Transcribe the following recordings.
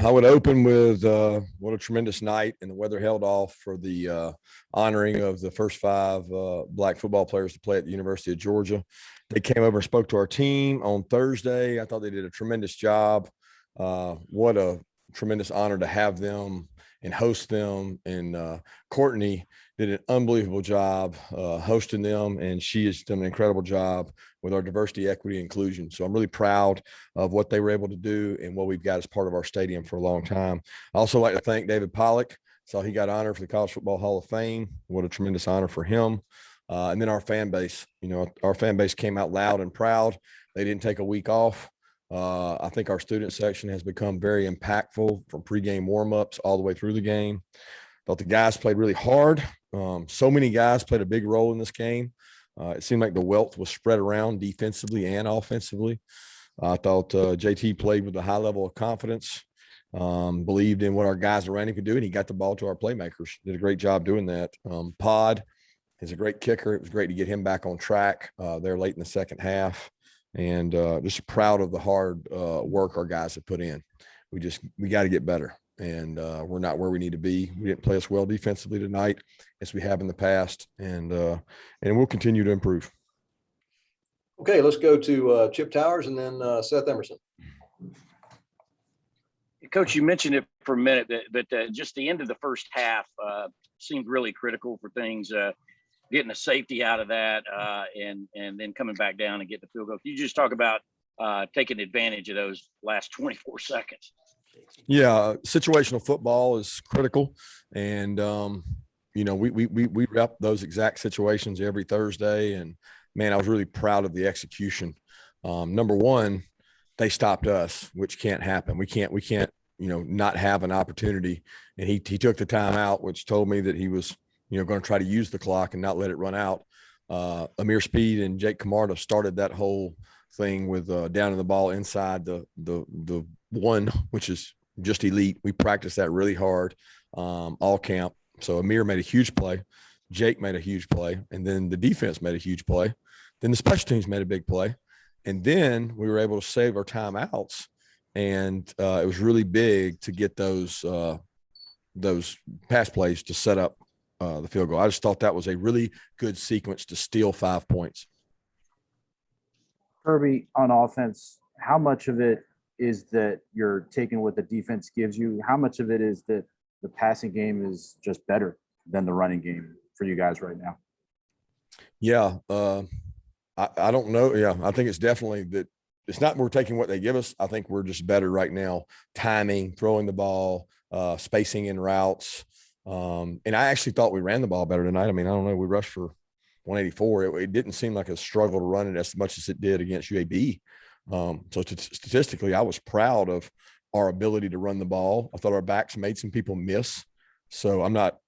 I would open with what a tremendous night, and the weather held off for the honoring of the first five Black football players to play at the University of Georgia. They came over and spoke to our team on Thursday. I thought they did a tremendous job. What a tremendous honor to have them and host them. And Courtney did an unbelievable job hosting them, and she has done an incredible job with our diversity, equity, inclusion. So I'm really proud of what they were able to do and what we've got as part of our stadium for a long time. I also like to thank David Pollock. So he got honored for the College Football Hall of Fame. What a tremendous honor for him. And then our fan base, our fan base came out loud and proud. They didn't take a week off. I think our student section has become very impactful from pregame warmups all the way through the game. Thought the guys played really hard. So many guys played a big role in this game. It seemed like the wealth was spread around defensively and offensively. I thought JT played with a high level of confidence, believed in what our guys around him could do, and he got the ball to our playmakers. Did a great job doing that. Pod is a great kicker. It was great to get him back on track there late in the second half. And just proud of the hard work our guys have put in. We got to get better, and we're not where we need to be. We didn't play as well defensively tonight as we have in the past, and we'll continue to improve. Okay, let's go to Chip Towers and then Seth Emerson. Coach, you mentioned it for a minute, but just the end of the first half seemed really critical for things. Getting a safety out of that and then coming back down and getting the field goal. Can you just talk about taking advantage of those last 24 seconds? Yeah, situational football is critical. And, we rep those exact situations every Thursday. And, man, I was really proud of the execution. Number one, they stopped us, which can't happen. We can't, not have an opportunity. And he took the timeout, which told me that he was – going to try to use the clock and not let it run out. Amir Speed and Jake Camarda started that whole thing with down in the ball inside the one, which is just elite. We practiced that really hard all camp. So Amir made a huge play. Jake made a huge play. And then the defense made a huge play. Then the special teams made a big play. And then we were able to save our timeouts. And it was really big to get those pass plays to set up the field goal. I just thought that was a really good sequence to steal 5 points. Kirby, on offense, how much of it is that you're taking what the defense gives you? How much of it is that the passing game is just better than the running game for you guys right now? Yeah, I don't know. Yeah, I think it's definitely that. It's not we're taking what they give us. I think we're just better right now. Timing, throwing the ball, spacing in routes. And I actually thought we ran the ball better tonight. I mean, I don't know. We rushed for 184. It didn't seem like a struggle to run it as much as it did against UAB. So statistically, I was proud of our ability to run the ball. I thought our backs made some people miss. So I'm not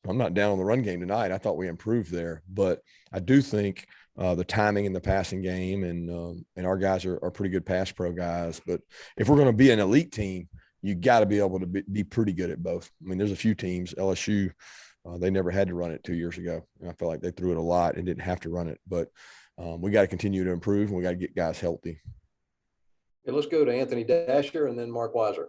down on the run game tonight. I thought we improved there, but I do think the timing in the passing game and our guys are pretty good pass pro guys. But if we're going to be an elite team, you got to be able to be pretty good at both. I mean, there's a few teams, LSU, they never had to run it 2 years ago. And I feel like they threw it a lot and didn't have to run it. But we got to continue to improve, and we got to get guys healthy. Okay, let's go to Anthony Dasher and then Mark Weiser.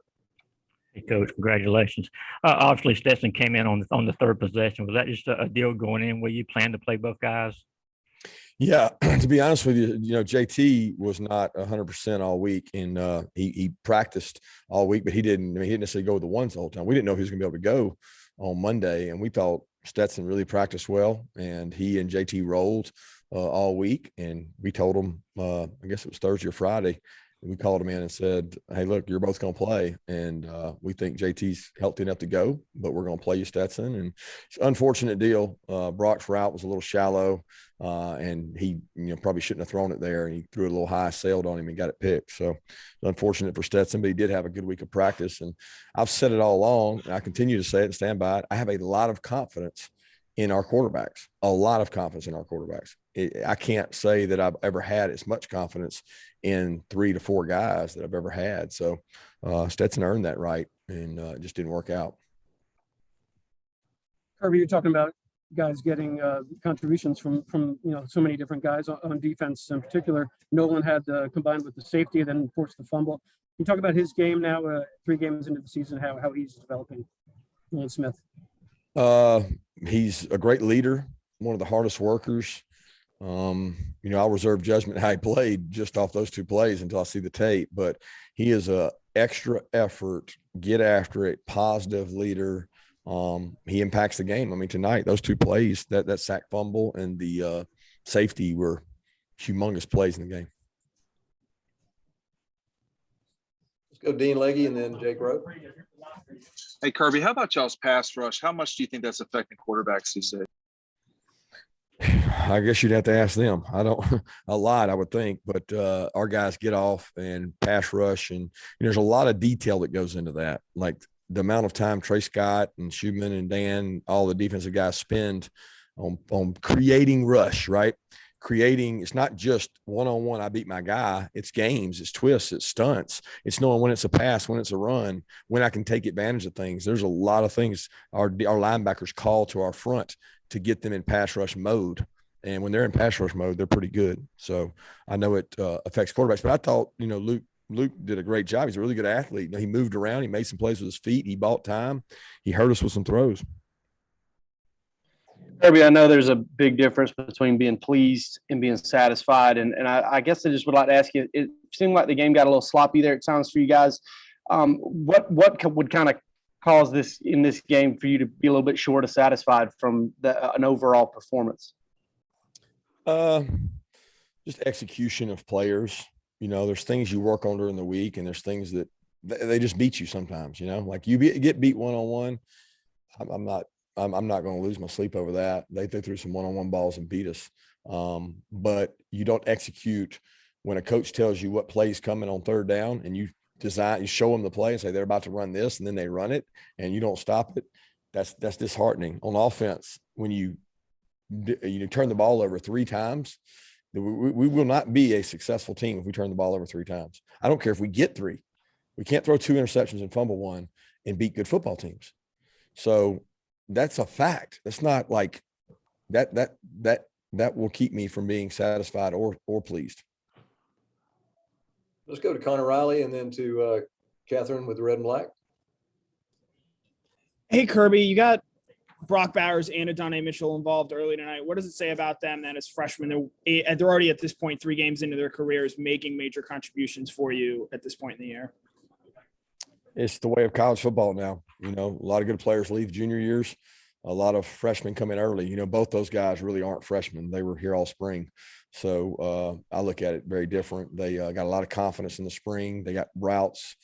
Hey, Coach, congratulations. Obviously, Stetson came in on the third possession. Was that just a deal going in where you planned to play both guys? Yeah, to be honest with you, JT was not 100% all week, and he practiced all week, but he didn't necessarily go with the ones the whole time. We didn't know if he was going to be able to go on Monday, and we thought Stetson really practiced well, and he and JT rolled all week, and we told him, I guess it was Thursday or Friday, we called him in and said, hey, look, you're both going to play. And we think JT's healthy enough to go, but we're going to play you, Stetson. And it's an unfortunate deal. Brock's route was a little shallow, and he probably shouldn't have thrown it there. And he threw it a little high, sailed on him, and got it picked. So it's unfortunate for Stetson, but he did have a good week of practice. And I've said it all along, and I continue to say it and stand by it. I have a lot of confidence in our quarterbacks, I can't say that I've ever had as much confidence in 3 to 4 guys that I've ever had. So Stetson earned that right, and it just didn't work out. Kirby, you're talking about guys getting contributions from so many different guys on defense in particular. Nolan had combined with the safety, then forced the fumble. you talk about his game now, 3 games into the season, how he's developing, Nolan Smith? He's a great leader, one of the hardest workers. I'll reserve judgment how he played just off those 2 plays until I see the tape, but he is a extra effort, get after it, positive leader. He impacts the game. I mean, tonight, those 2 plays, that sack fumble and the safety were humongous plays in the game. Let's go Dean Legge and then Jake Rowe. Hey, Kirby, how about y'all's pass rush? How much do you think that's affecting quarterbacks these days? I guess you'd have to ask them. I don't a lot, I would think, but our guys get off and pass rush, and there's a lot of detail that goes into that. Like the amount of time Trey Scott and Schumann and Dan, all the defensive guys spend on creating rush, right? Creating, it's not just one-on-one, I beat my guy. It's games, it's twists, it's stunts. It's knowing when it's a pass, when it's a run, when I can take advantage of things. There's a lot of things our linebackers call to our front to get them in pass rush mode. And when they're in pass rush mode, they're pretty good. So I know it affects quarterbacks, but I thought, Luke did a great job. He's a really good athlete. He moved around. He made some plays with his feet. He bought time. He hurt us with some throws. Kirby, I know there's a big difference between being pleased and being satisfied. And I guess I just would like to ask you, it seemed like the game got a little sloppy there, it sounds, for you guys. What would kind of cause this in this game for you to be a little bit short of satisfied from an overall performance? Just execution of players. There's things you work on during the week, and there's things that they just beat you sometimes, like you get beat one-on-one. I'm not going to lose my sleep over that. They threw some one-on-one balls and beat us. But you don't execute when a coach tells you what play is coming on 3rd down, and you show them the play and say they're about to run this, and then they run it and you don't stop it. That's disheartening. On offense, when you turn the ball over 3 times, we will not be a successful team if we turn the ball over 3 times. I don't care if we get 3. We can't throw 2 interceptions and fumble 1 and beat good football teams. So that's a fact. That's not like that will keep me from being satisfied or pleased. Let's go to Connor Riley and then to Catherine with the red and black. Hey, Kirby, you got Brock Bowers and Adonai Mitchell involved early tonight. What does it say about them then as freshmen? They're already at this point 3 games into their careers making major contributions for you at this point in the year. It's the way of college football now. A lot of good players leave junior years. A lot of freshmen come in early. Both those guys really aren't freshmen. They were here all spring. So I look at it very different. They got a lot of confidence in the spring. They got routes.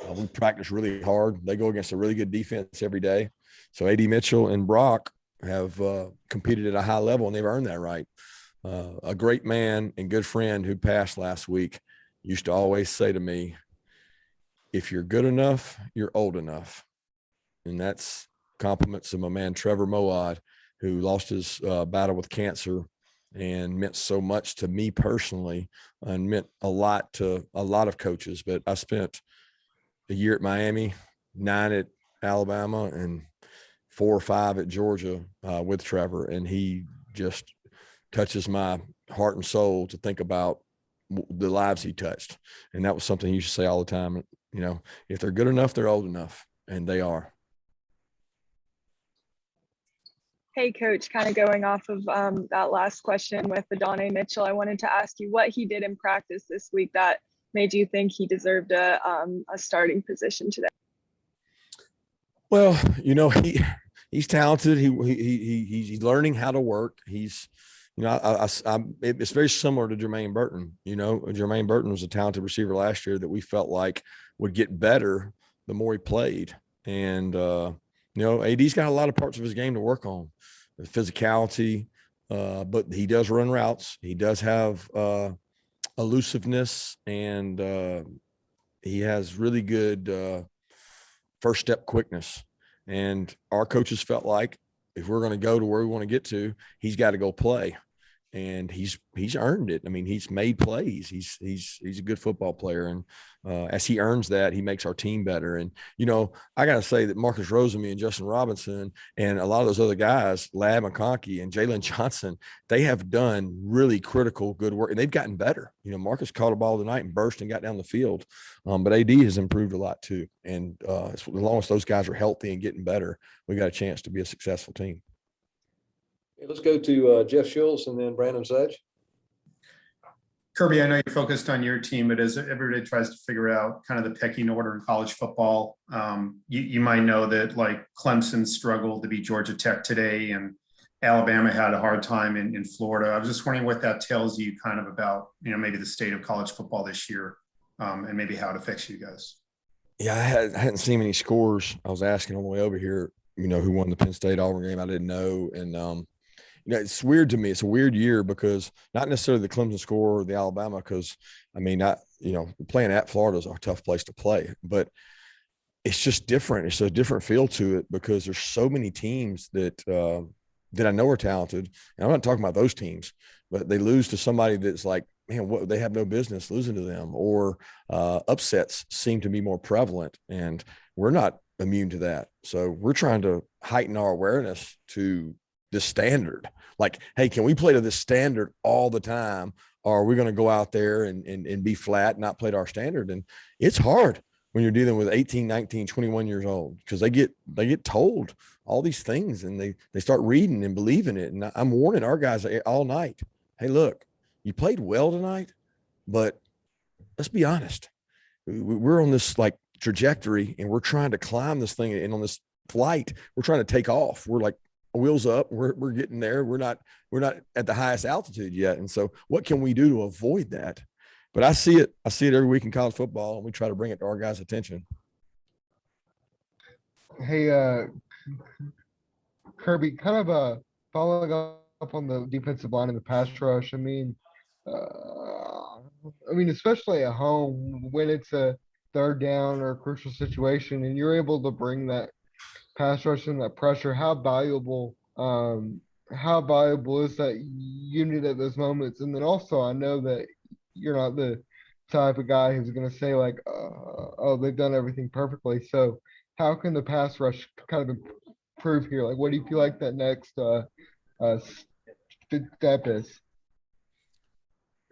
We practice really hard. They go against a really good defense every day. So A.D. Mitchell and Brock have competed at a high level, and they've earned that right. A great man and good friend who passed last week used to always say to me, if you're good enough, you're old enough. And that's compliments of my man, Trevor Moad, who lost his battle with cancer and meant so much to me personally and meant a lot to a lot of coaches. But I spent a year at Miami, 9 at Alabama, and 4 or 5 at Georgia with Trevor. And he just touches my heart and soul to think about the lives he touched. And that was something he used to say all the time. If they're good enough, they're old enough, and they are. Hey, Coach, kind of going off of that last question with Adonai Mitchell, I wanted to ask you what he did in practice this week that made you think he deserved a starting position today. Well, he's talented. He's learning how to work. He's, it's very similar to Jermaine Burton. Jermaine Burton was a talented receiver last year that we felt like would get better the more he played. And, AD's got a lot of parts of his game to work on, the physicality, but he does run routes. He does have elusiveness, and he has really good first step quickness. And our coaches felt like if we're going to go to where we want to get to, he's got to go play. and he's earned it. I mean, he's made plays. He's a good football player, and as he earns that, he makes our team better. And I got to say that Marcus Rosemy and Justin Robinson and a lot of those other guys, Lab McConkey and Jalen Johnson, they have done really critical good work, and they've gotten better. Marcus caught a ball tonight and burst and got down the field, but AD has improved a lot too. And as long as those guys are healthy and getting better, we got a chance to be a successful team. Okay, let's go to Jeff Schultz and then Brandon Sedge. Kirby, I know you're focused on your team, but as everybody tries to figure out kind of the pecking order in college football, you might know that like Clemson struggled to beat Georgia Tech today, and Alabama had a hard time in Florida. I was just wondering what that tells you kind of about, maybe the state of college football this year, and maybe how it affects you guys. Yeah, I hadn't seen any scores. I was asking on the way over here, who won the Penn State Auburn game. I didn't know. And, it's weird to me. It's a weird year because not necessarily the Clemson score or the Alabama, because playing at Florida is a tough place to play, but it's just different. It's a different feel to it because there's so many teams that I know are talented. And I'm not talking about those teams, but they lose to somebody that's like, man, they have no business losing to them, or upsets seem to be more prevalent, and we're not immune to that. So we're trying to heighten our awareness to this standard. Like, hey, can we play to this standard all the time? Or are we going to go out there and be flat, not play to our standard? And it's hard when you're dealing with 18, 19, 21 years old, because they get told all these things, and they start reading and believing it. And I'm warning our guys all night, hey, look, you played well tonight, but let's be honest. We're on this like trajectory, and we're trying to climb this thing. And on this flight, we're trying to take off. We're like wheels up. We're getting there. We're not at the highest altitude yet. And so what can we do to avoid that? But I see it every week in college football, and we try to bring it to our guys' attention. Hey, Kirby, kind of following up on the defensive line and the pass rush. I mean, especially at home when it's a third down or a crucial situation, and you're able to bring that pass rush and that pressure. How valuable is that unit at those moments? And then also, I know that you're not the type of guy who's going to say like, oh, they've done everything perfectly. So how can the pass rush kind of improve here? Like, what do you feel like that next step is?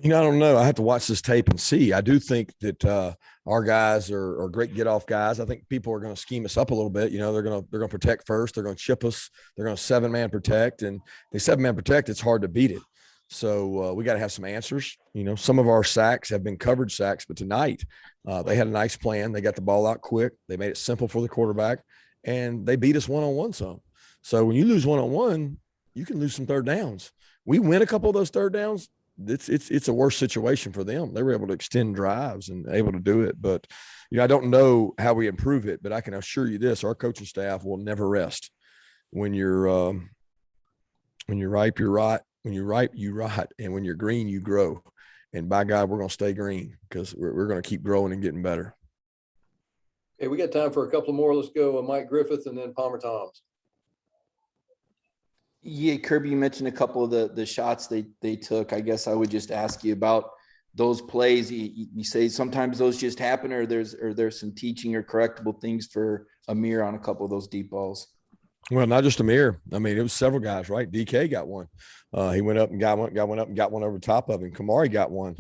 I don't know. I have to watch this tape and see. I do think that our guys are great get off guys. I think people are going to scheme us up a little bit. They're going to protect first. They're going to chip us. They're going to 7-man protect, and they 7-man protect. It's hard to beat it. So we got to have some answers. Some of our sacks have been coverage sacks, but tonight they had a nice plan. They got the ball out quick. They made it simple for the quarterback, and they beat us one-on-one some. So when you lose one-on-one, you can lose some third downs. We win a couple of those third downs. It's a worse situation for them. They were able to extend drives and able to do it. But, I don't know how we improve it, but I can assure you this, our coaching staff will never rest. When you're ripe, you're right. When you're ripe, you rot. And when you're green, you grow. And by God, we're going to stay green because we're going to keep growing and getting better. Okay, we got time for a couple more. Let's go Mike Griffith and then Palmer Toms. Yeah, Kirby, you mentioned a couple of the shots they took. I guess I would just ask you about those plays. You say sometimes those just happen, or there's some teaching or correctable things for Amir on a couple of those deep balls. Well, not just Amir. I mean, it was several guys, right? DK got one. He went up and got one up and got one over top of him. Kamari got one.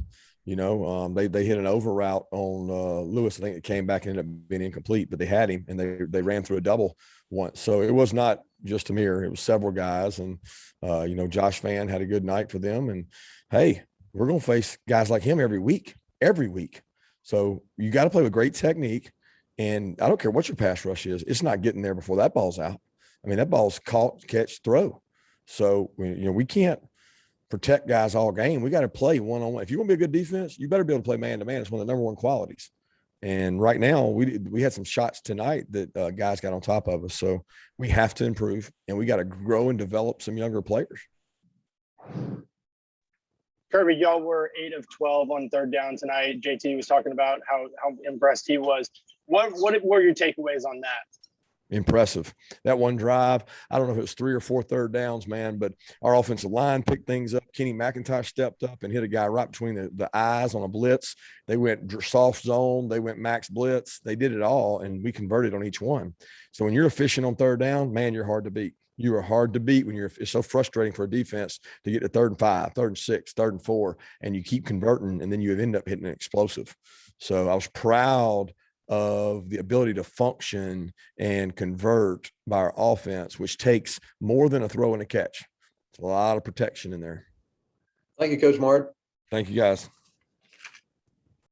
They hit an over route on Lewis. I think it came back and ended up being incomplete, but they had him, and they ran through a double once. So it was not just Amir. It was several guys. And, Josh Vann had a good night for them. And, hey, we're going to face guys like him every week. So you got to play with great technique. And I don't care what your pass rush is. It's not getting there before that ball's out. I mean, that ball's caught, catch, throw. So, we can't protect guys all game. We got to play one-on-one. If you want to be a good defense, you better be able to play man-to-man. It's one of the number one qualities. And right now, we had some shots tonight that guys got on top of us. So we have to improve, and we got to grow and develop some younger players. Kirby, y'all were 8 of 12 on third down tonight. JT was talking about how impressed he was. What were your takeaways on that? Impressive. That one drive, I don't know if it was 3 or 4 third downs, man, but our offensive line picked things up. Kenny McIntosh stepped up and hit a guy right between the eyes on a blitz. They went soft zone. They went max blitz. They did it all, and we converted on each one. So when you're efficient on third down, man, you're hard to beat. You are hard to beat when it's so frustrating for a defense to get to 3rd and 5, 3rd and 6, 3rd and 4, and you keep converting, and then you end up hitting an explosive. So I was proud of the ability to function and convert by our offense, which takes more than a throw and a catch. It's a lot of protection in there. Thank you, Coach Mard. Thank you, guys.